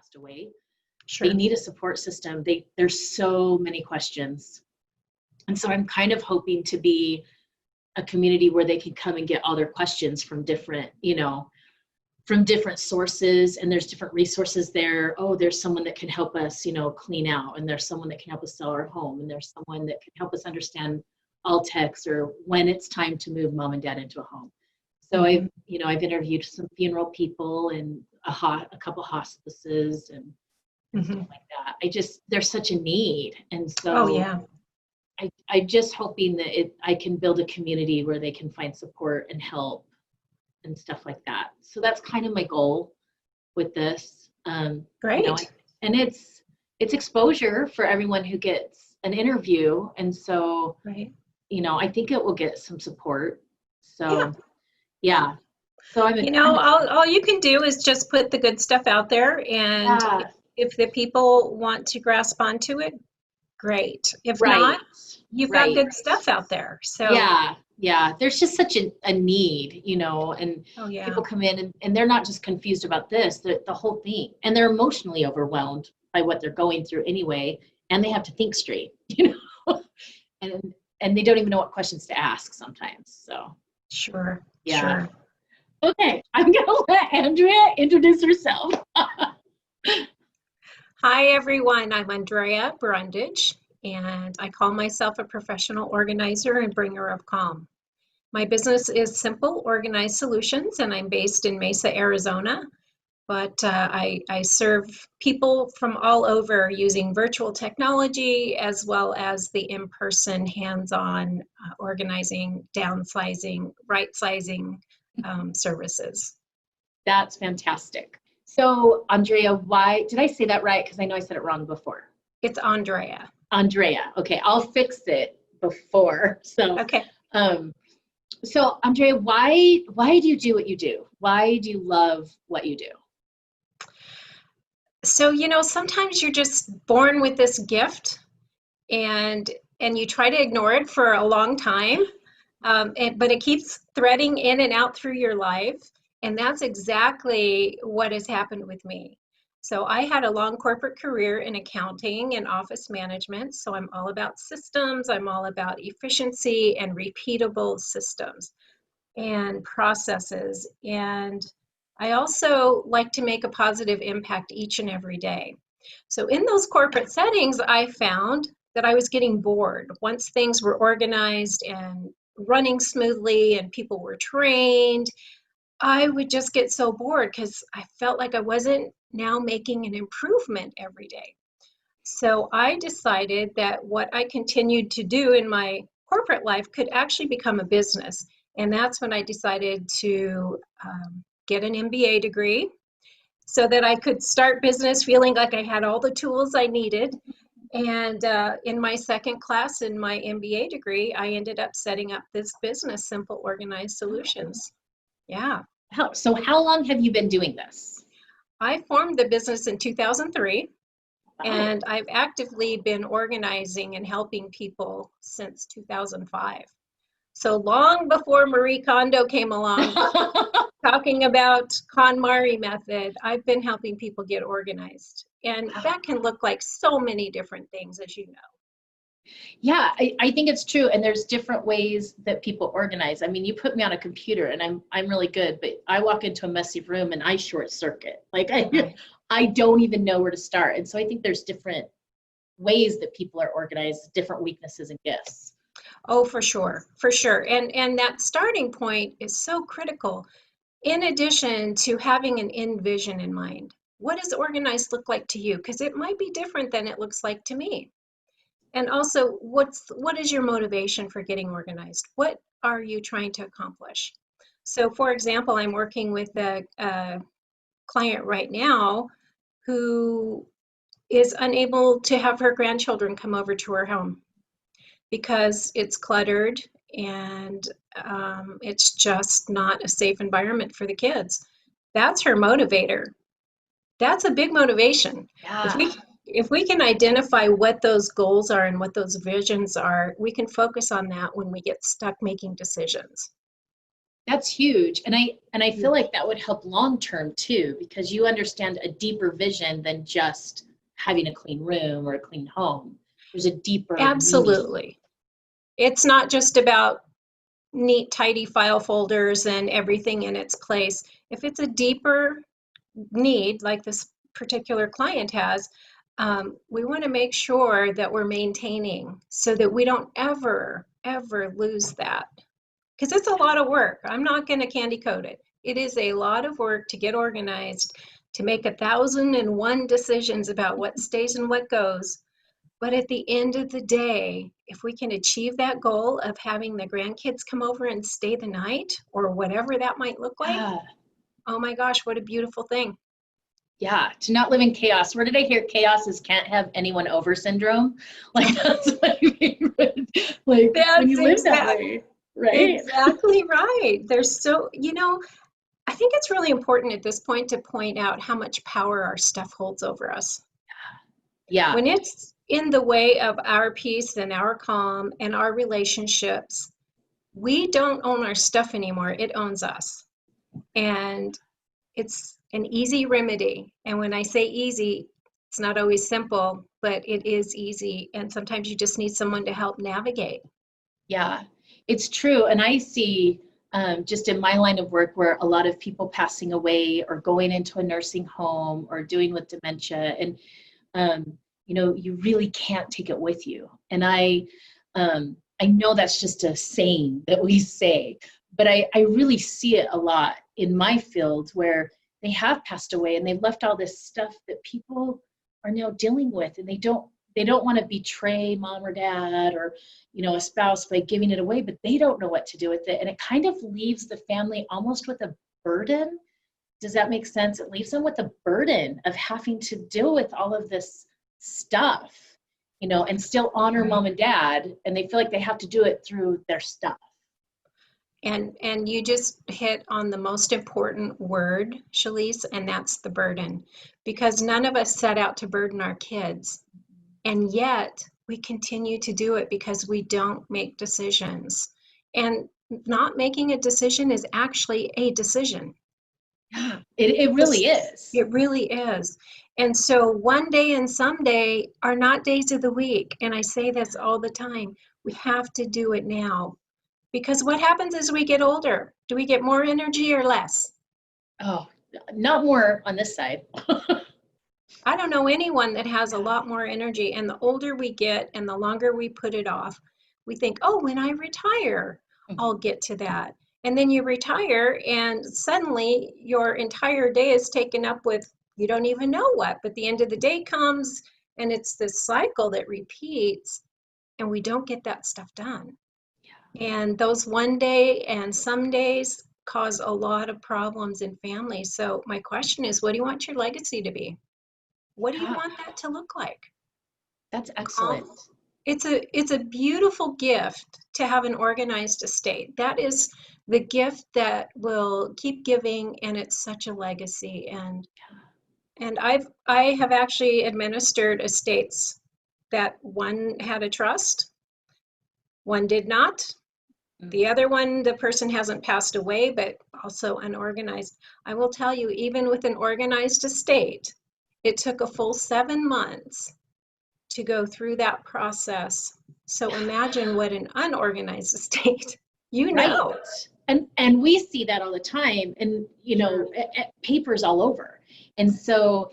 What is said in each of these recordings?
passed away. Sure. They need a support system. There's so many questions. And so I'm kind of hoping to be a community where they can come and get all their questions from different, from different sources, and there's different resources there. Oh, there's someone that can help us, clean out, and there's someone that can help us sell our home, and there's someone that can help us understand all techs or when it's time to move mom and dad into a home. So I've interviewed some funeral people and a couple hospices and stuff like that. There's such a need. And so I'm just hoping that I can build a community where they can find support and help and stuff like that. So that's kind of my goal with this. Great. And it's exposure for everyone who gets an interview. And so, I think it will get some support. So, yeah. So all you can do is just put the good stuff out there, and if the people want to grasp onto it, great. If not, you've got good stuff out there. So yeah, there's just such a need, and people come in and they're not just confused about this, the whole thing, and they're emotionally overwhelmed by what they're going through anyway, and they have to think straight, and they don't even know what questions to ask sometimes. So sure. Okay, I'm gonna let Andrea introduce herself. Hi everyone, I'm Andrea Brundage, and I call myself a professional organizer and bringer of calm. My business is Simple Organized Solutions, and I'm based in Mesa, Arizona, but I serve people from all over using virtual technology as well as the in-person hands-on organizing, downsizing, right-sizing services. That's fantastic. So Andrea, why did I say that right? Because I know I said it wrong before. It's Andrea. Andrea. Okay, I'll fix it before. So okay. So Andrea, why do you do what you do? Why do you love what you do? So sometimes you're just born with this gift, and you try to ignore it for a long time, but it keeps threading in and out through your life. And that's exactly what has happened with me. So I had a long corporate career in accounting and office management. So I'm all about systems. I'm all about efficiency and repeatable systems and processes. And I also like to make a positive impact each and every day. So in those corporate settings, I found that I was getting bored once things were organized and running smoothly and people were trained. I would just get so bored because I felt like I wasn't now making an improvement every day. So I decided that what I continued to do in my corporate life could actually become a business. And that's when I decided to get an MBA degree so that I could start business feeling like I had all the tools I needed. And in my second class in my MBA degree, I ended up setting up this business, Simple Organized Solutions. Yeah. So how long have you been doing this? I formed the business in 2003, and I've actively been organizing and helping people since 2005. So long before Marie Kondo came along talking about KonMari method, I've been helping people get organized. And that can look like so many different things, as you know. Yeah, I think it's true. And there's different ways that people organize. I mean, you put me on a computer and I'm really good, but I walk into a messy room and I short circuit. Like I don't even know where to start. And so I think there's different ways that people are organized, different weaknesses and gifts. Oh, for sure. For sure. And that starting point is so critical. In addition to having an end vision in mind, what does organized look like to you? Because it might be different than it looks like to me. And also, what is your motivation for getting organized? What are you trying to accomplish? So, for example, I'm working with a client right now who is unable to have her grandchildren come over to her home because it's cluttered and it's just not a safe environment for the kids. That's her motivator. That's a big motivation. Yeah. If we can identify what those goals are and what those visions are, we can focus on that when we get stuck making decisions. That's huge. And I feel like that would help long term too, because you understand a deeper vision than just having a clean room or a clean home. There's a deeper meaning. Absolutely. It's not just about neat, tidy file folders and everything in its place. If it's a deeper need, like this particular client has, we want to make sure that we're maintaining so that we don't ever, ever lose that. Because it's a lot of work. I'm not going to candy coat it. It is a lot of work to get organized, to make 1,001 decisions about what stays and what goes. But at the end of the day, if we can achieve that goal of having the grandkids come over and stay the night or whatever that might look like, Yeah. oh my gosh, what a beautiful thing. Yeah. To not live in chaos. Where did I hear chaos is can't have anyone over syndrome? Like that's my favorite. Like when you live that way, right? Exactly right. There's so, I think it's really important at this point to point out how much power our stuff holds over us. Yeah. When it's in the way of our peace and our calm and our relationships, we don't own our stuff anymore. It owns us. And it's an easy remedy. And when I say easy, it's not always simple, but it is easy. And sometimes you just need someone to help navigate. Yeah, it's true. And I see just in my line of work where a lot of people passing away or going into a nursing home or doing with dementia. And, you really can't take it with you. And I know that's just a saying that we say, but I really see it a lot in my field where they have passed away and they've left all this stuff that people are now dealing with, and they don't want to betray mom or dad or a spouse by giving it away, but they don't know what to do with it, and it kind of leaves the family almost with a burden. Does that make sense? It leaves them with a burden of having to deal with all of this stuff, and still honor mom and dad, and they feel like they have to do it through their stuff. And you just hit on the most important word, Shalise, and that's the burden. Because none of us set out to burden our kids. And yet we continue to do it because we don't make decisions. And not making a decision is actually a decision. Yeah, it really is. It really is. And so one day and someday are not days of the week. And I say this all the time. We have to do it now. Because what happens as we get older? Do we get more energy or less? Oh, not more on this side. I don't know anyone that has a lot more energy. And the older we get and the longer we put it off, we think, oh, when I retire, I'll get to that. And then you retire and suddenly your entire day is taken up with, you don't even know what, but the end of the day comes and it's this cycle that repeats and we don't get that stuff done. And those one day and some days cause a lot of problems in families. So my question is, what do you want your legacy to be? What do you want that to look like? That's excellent. It's a beautiful gift to have an organized estate. That is the gift that will keep giving, and it's such a legacy. And I have actually administered estates that one had a trust, one did not. The other one, the person hasn't passed away, but also unorganized. I will tell you, even with an organized estate, it took a full 7 months to go through that process. So imagine what an unorganized estate, Right. And we see that all the time, and papers all over. And so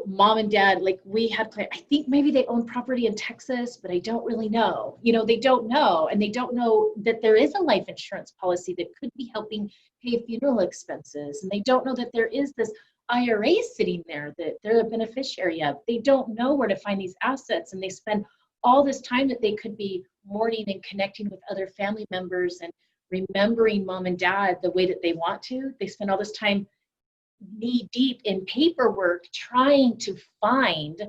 mom and dad, like we had, I think maybe they own property in Texas, but I don't really know. They don't know, and they don't know that there is a life insurance policy that could be helping pay funeral expenses. And they don't know that there is this IRA sitting there that they're a beneficiary of. They don't know where to find these assets, and they spend all this time that they could be mourning and connecting with other family members and remembering mom and dad the way that they want to. They spend all this time knee deep in paperwork trying to find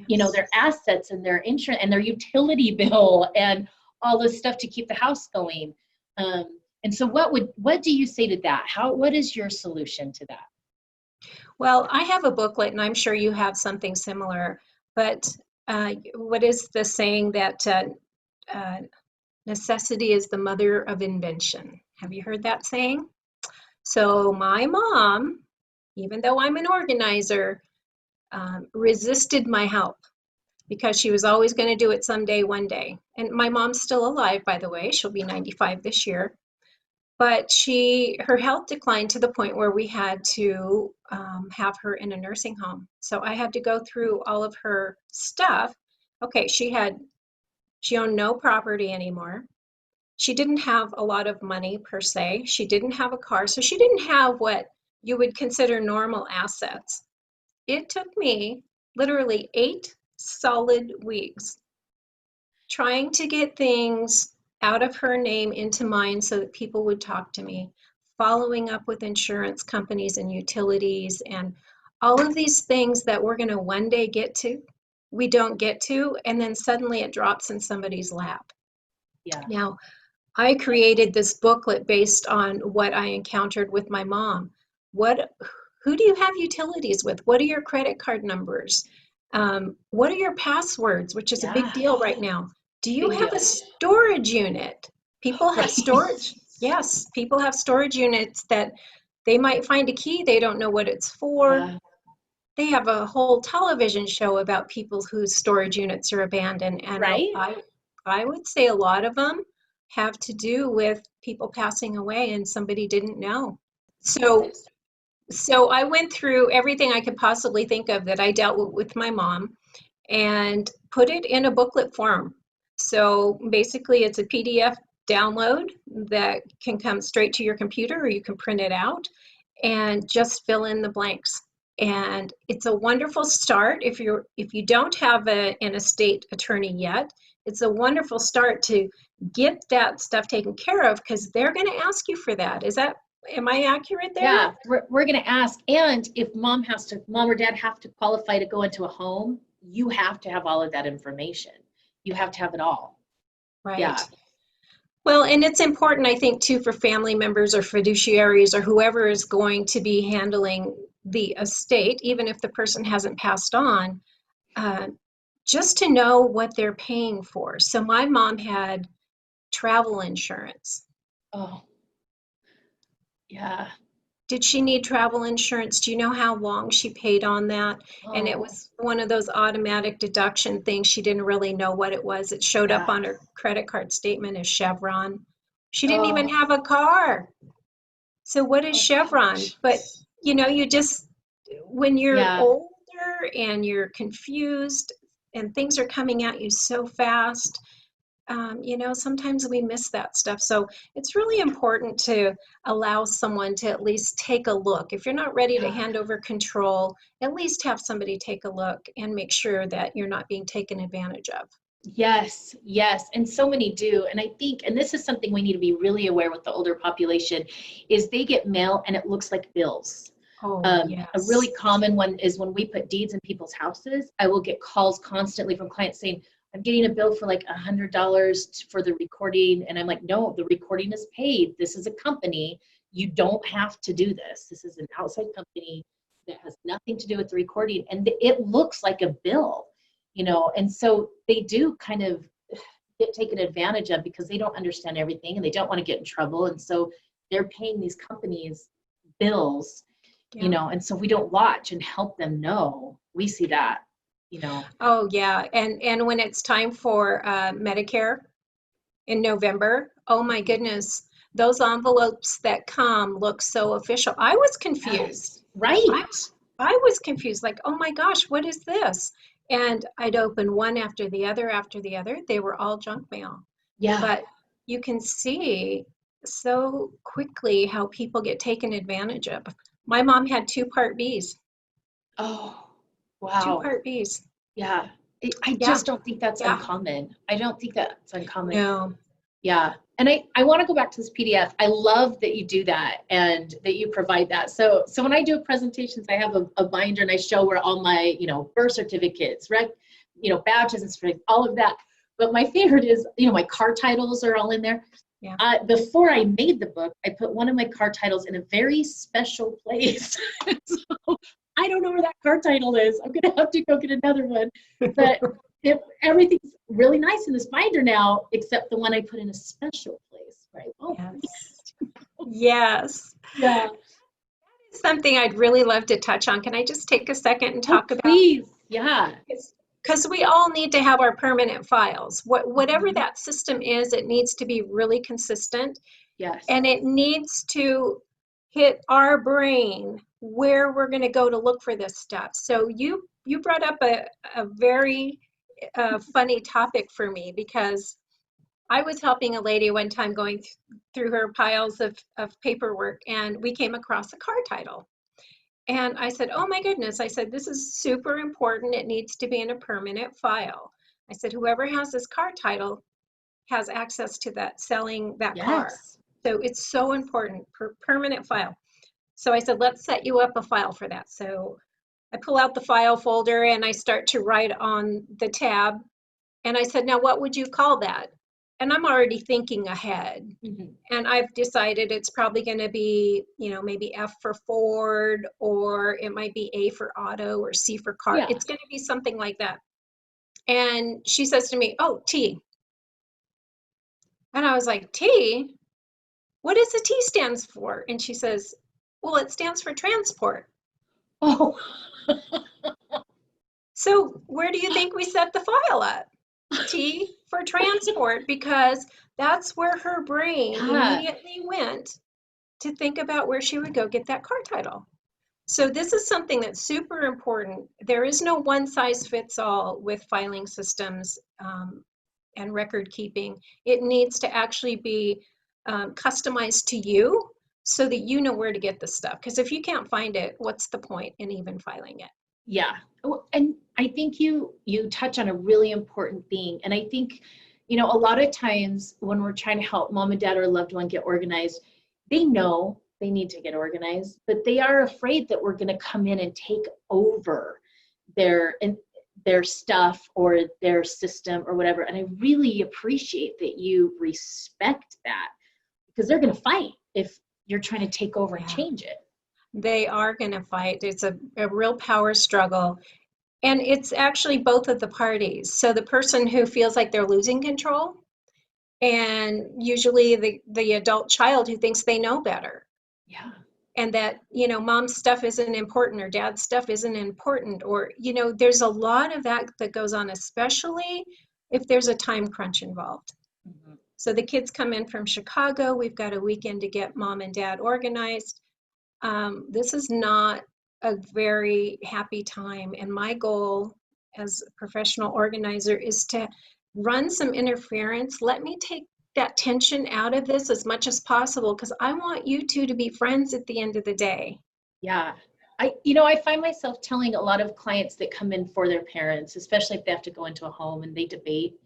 their assets and their insurance and their utility bill and all this stuff to keep the house going. And so what do you say to that? What is your solution to that? Well, I have a booklet, and I'm sure you have something similar, but what is the saying that necessity is the mother of invention? Have you heard that saying? So my mom, even though I'm an organizer, resisted my help because she was always going to do it someday, one day. And my mom's still alive, by the way. She'll be 95 this year. But her health declined to the point where we had to have her in a nursing home. So I had to go through all of her stuff. Okay, she owned no property anymore. She didn't have a lot of money per se. She didn't have a car. So she didn't have what you would consider normal assets. It took me literally 8 solid weeks trying to get things out of her name into mine so that people would talk to me, following up with insurance companies and utilities and all of these things that we're going to one day get to, we don't get to, and then suddenly it drops in somebody's lap. Yeah. Now, I created this booklet based on what I encountered with my mom. Who do you have utilities with? What are your credit card numbers? What are your passwords, which is a big deal right now? Do you have a storage unit? People have storage. Yes, people have storage units that they might find a key. They don't know what it's for. Yeah. They have a whole television show about people whose storage units are abandoned. And I would say a lot of them have to do with people passing away and somebody didn't know. So I went through everything I could possibly think of that I dealt with my mom and put it in a booklet form. So basically it's a PDF download that can come straight to your computer, or you can print it out and just fill in the blanks. And it's a wonderful start if you don't have an estate attorney yet. It's a wonderful start to get that stuff taken care of, because they're going to ask you for that. Am I accurate there? Yeah, we're going to ask. And if mom or dad have to qualify to go into a home, you have to have all of that information. You have to have it all. Right. Yeah. Well, and it's important, I think, too, for family members or fiduciaries or whoever is going to be handling the estate, even if the person hasn't passed on, just to know what they're paying for. So my mom had travel insurance. Oh, yeah. Did she need travel insurance? Do you know how long she paid on that? Oh. And it was one of those automatic deduction things. She didn't really know what it was. It showed up on her credit card statement as Chevron. She didn't even have a car. So what is Chevron? Gosh. But, you just, when you're older and you're confused and things are coming at you so fast, sometimes we miss that stuff. So it's really important to allow someone to at least take a look. If you're not ready to hand over control, at least have somebody take a look and make sure that you're not being taken advantage of. Yes. And so many do. And I think, and this is something we need to be really aware with the older population, is they get mail and it looks like bills. Yes. A really common one is when we put deeds in people's houses, I will get calls constantly from clients saying, I'm getting a bill for like $100 for the recording. And I'm like, no, the recording is paid. This is a company. You don't have to do this. This is an outside company that has nothing to do with the recording. And it looks like a bill, and so they do kind of get taken advantage of because they don't understand everything and they don't want to get in trouble. And so they're paying these companies bills, and so we don't watch and help them know. We see that. Oh yeah, and when it's time for Medicare in November, oh my goodness, those envelopes that come look so official. I was confused. Yes, right. I was confused, like, oh my gosh, what is this? And I'd open one after the other. They were all junk mail. Yeah. But you can see so quickly how people get taken advantage of. My mom had 2 Part Bs. Oh. Wow. 2 Part Bs. Yeah. I just don't think that's uncommon. I don't think that's uncommon. No. Yeah. And I want to go back to this PDF. I love that you do that and that you provide that. So when I do presentations, I have a binder and I show where all my, birth certificates, badges and certificates, all of that. But my favorite is, my car titles are all in there. Yeah. Before I made the book, I put one of my car titles in a very special place. So I don't know where that car title is. I'm going to have to go get another one. But everything's really nice in this binder now, except the one I put in a special place, right? Oh, yes. Yes. Yeah. Something I'd really love to touch on. Can I just take a second and Oh, talk about, please. Yeah. because we all need to have our permanent files. Whatever Mhm. that system is, it needs to be really consistent, Yes. and it needs to hit our brain where we're going to go to look for this stuff. So you brought up a very funny topic for me, because I was helping a lady one time going through her piles of paperwork, and we came across a car title. And I said, oh my goodness, I said, this is super important. It needs to be in a permanent file. I said, whoever has this car title has access to that, selling that car. Yes. So it's so important for permanent file. So I said, let's set you up a file for that. So I pull out the file folder and I start to write on the tab. And I said, now what would you call that? And I'm already thinking ahead. Mhm. And I've decided it's probably going to be, maybe F for Ford, or it might be A for auto, or C for car. Yeah. It's going to be something like that. And she says to me, oh, T. And I was like, T? What does the T stands for? And she says, well, it stands for transport. Oh. So where do you think we set the file at? T for transport, because that's where her brain Yeah. immediately went to think about where she would go get that car title. So this is something that's super important. There is no one size fits all with filing systems and record keeping. It needs to actually be customized to you so that you know where to get the stuff. Because if you can't find it, what's the point in even filing it? Yeah. And I think you touch on a really important thing. And I think, a lot of times when we're trying to help mom and dad or a loved one get organized, they know they need to get organized, but they are afraid that we're going to come in and take over their and their stuff or their system or whatever. And I really appreciate that you respect that, because they're going to fight if you're trying to take over and Yeah. change it. They are going to fight. It's a real power struggle. And it's actually both of the parties. So the person who feels like they're losing control, and usually the adult child who thinks they know better, Yeah. and that, mom's stuff isn't important or dad's stuff isn't important, or, there's a lot of that that goes on, especially if there's a time crunch involved. Mhm. So the kids come in from Chicago. We've got a weekend to get mom and dad organized. This is not a very happy time. And my goal as a professional organizer is to run some interference. Let me take that tension out of this as much as possible, because I want you two to be friends at the end of the day. Yeah. I find myself telling a lot of clients that come in for their parents, especially if they have to go into a home and they debate.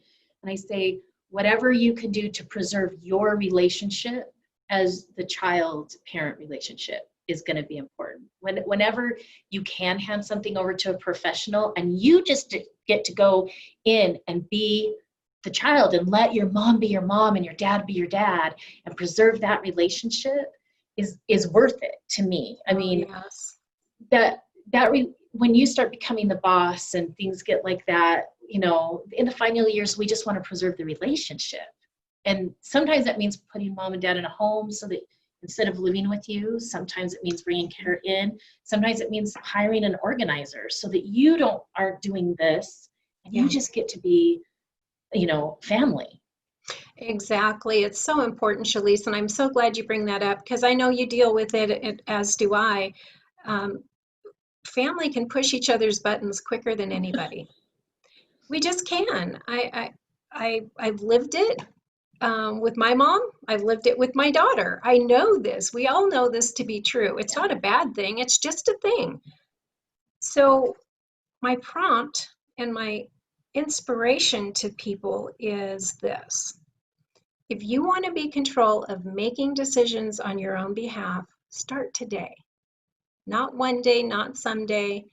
And I say, whatever you can do to preserve your relationship as the child parent relationship is going to be important. Whenever you can hand something over to a professional and you just get to go in and be the child and let your mom be your mom and your dad be your dad and preserve that relationship is worth it to me. I Oh, mean, yes. when you start becoming the boss and things get like that, in the final years, we just want to preserve the relationship. And sometimes that means putting mom and dad in a home so that instead of living with you, sometimes it means bringing care in. Sometimes it means hiring an organizer so that you aren't doing this and Yeah. you just get to be, family. Exactly. It's so important, Shalise, and I'm so glad you bring that up, because I know you deal with it, as do I. Um, Family can push each other's buttons quicker than anybody. We just can. I've lived it with my mom. I've lived it with my daughter. I know this. We all know this to be true. It's not a bad thing. It's just a thing. So my prompt and my inspiration to people is this: if you want to be in control of making decisions on your own behalf, start today. Not one day, not someday.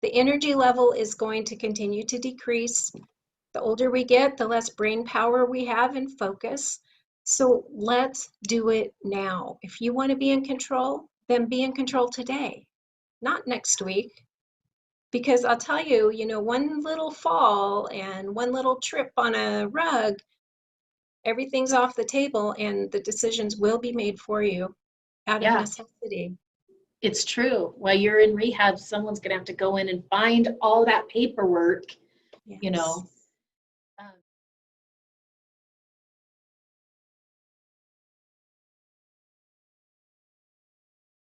The energy level is going to continue to decrease. The older we get, the less brain power we have and focus. So let's do it now. If you want to be in control, then be in control today, not next week. Because I'll tell you, one little fall and one little trip on a rug everything's off the table and the decisions will be made for you out of Yeah, necessity. it's true. While you're in rehab, someone's going to have to go in and find all that paperwork, Yes. you know,